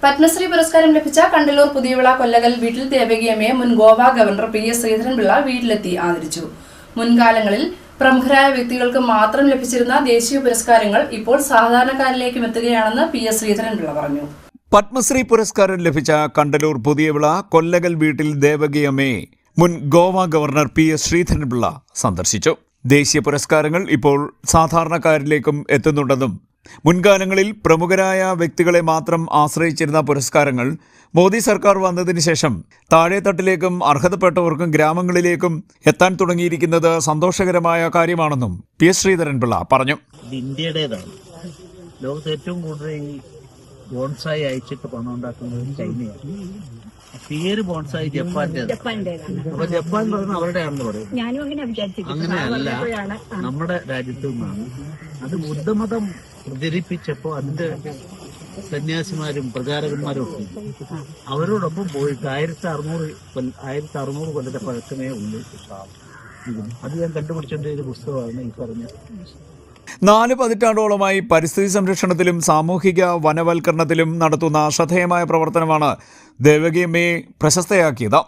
പത്മശ്രീ പുരസ്കാരം ലഭിച്ച കണ്ടല്ലൂർ പുതിയവിള കൊല്ലകൽ വീട്ടിൽ ദേവകിയമ്മയെ മുൻ ഗോവ ഗവർണർ PS ശ്രീധരൻപിള്ള വീട്ടിലെത്തി ആദരിച്ചു. മുൻകാലങ്ങളിൽ പ്രമുഖരായ വ്യക്തികൾക്ക് മാത്രം ലഭിച്ചിരുന്ന ദേശീയ പുരസ്കാരങ്ങൾ ഇപ്പോൾ സാധാരണക്കാരിലേക്കും എത്തുകയാണെന്ന് PS ശ്രീധരൻപിള്ള പറഞ്ഞു. പത്മശ്രീ പുരസ്കാരം ലഭിച്ച കണ്ടല്ലൂർ പുതിയവിള കൊല്ലകൽ വീട്ടിൽ ദേവകിയമ്മയെ മുൻ ഗോവ ഗവർണർ PS ശ്രീധരൻപിള്ള സന്ദർശിച്ചു. ദേശീയ പുരസ്കാരങ്ങൾ ഇപ്പോൾ സാധാരണക്കാരിലേക്കും എത്തുന്നുണ്ടെന്നും മുൻകാലങ്ങളിൽ പ്രമുഖരായ വ്യക്തികളെ മാത്രം ആശ്രയിച്ചിരുന്ന പുരസ്കാരങ്ങൾ മോദി സർക്കാർ വന്നതിന് ശേഷം താഴെത്തട്ടിലേക്കും അർഹതപ്പെട്ടവർക്കും ഗ്രാമങ്ങളിലേക്കും എത്താൻ തുടങ്ങിയിരിക്കുന്നത് സന്തോഷകരമായ കാര്യമാണെന്നും PS ശ്രീധരൻപിള്ള പറഞ്ഞു. ഇന്ത്യയുടേതാണ്. ലോകത്ത് ഏറ്റവും കൂടുതൽ ഈ ബോൺസായി അയച്ചിട്ട് പണം ഉണ്ടാക്കുന്നത് ചൈനയാണ്. പേര് ബോൺസായി ജപ്പാന്റേതാണ്. അപ്പൊ ജപ്പാൻ പറഞ്ഞ അവരുടെയാണെന്ന് പറയും. അങ്ങനെയല്ല, നമ്മുടെ രാജ്യത്തു നിന്നാണ്. അത് ബുദ്ധമതം പ്രചരിപ്പിച്ചപ്പോ അതിന്റെ സന്യാസിമാരും പ്രചാരകന്മാരും ഒക്കെ അവരോടൊപ്പം പോയിട്ട് 1600 കൊല്ലത്തെ പഴക്കമേ ഉള്ളൂ. അത് ഞാൻ കണ്ടുപിടിച്ചതിന്റെ പുസ്തകമാണ് ഈ പറഞ്ഞ. 4 പതിറ്റാണ്ടോളമായി പരിസ്ഥിതി സംരക്ഷണത്തിലും സാമൂഹിക വനവൽക്കരണത്തിലും നടത്തുന്ന ശ്രദ്ധേയമായ പ്രവർത്തനമാണ് ദേവകിയമ്മയെ പ്രശസ്തയാക്കിയത്.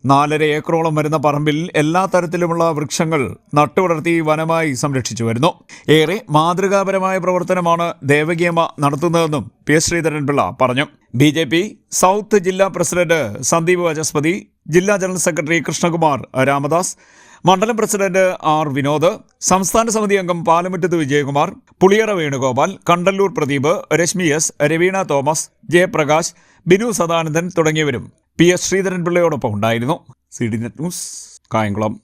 4.5 ഏക്കറോളം വരുന്ന പറമ്പിൽ എല്ലാ തരത്തിലുമുള്ള വൃക്ഷങ്ങൾ നട്ടുവളർത്തി വനമായി സംരക്ഷിച്ചു വരുന്നു. ഏറെ മാതൃകാപരമായ പ്രവർത്തനമാണ് ദേവകിയമ്മ നടത്തുന്നതെന്നും PS ശ്രീധരൻപിള്ള പറഞ്ഞു. BJP സൗത്ത് ജില്ലാ പ്രസിഡന്റ് സന്ദീപ് വാചസ്പതി, ജില്ലാ ജനറൽ സെക്രട്ടറി കൃഷ്ണകുമാർ രാമദാസ്, മണ്ഡലം പ്രസിഡന്റ് R വിനോദ്, സംസ്ഥാന സമിതി അംഗം പാലമുറ്റത്ത് വിജയകുമാർ, പുളിയറ വേണുഗോപാൽ, കണ്ടല്ലൂർ പ്രദീപ്, രശ്മി S, രവീണ തോമസ്, ജയപ്രകാശ്, ബിനു സദാനന്ദൻ തുടങ്ങിയവരും PS ശ്രീധരൻപിള്ളയോടൊപ്പം ഉണ്ടായിരുന്നു. CDNet news, Kayamkulam.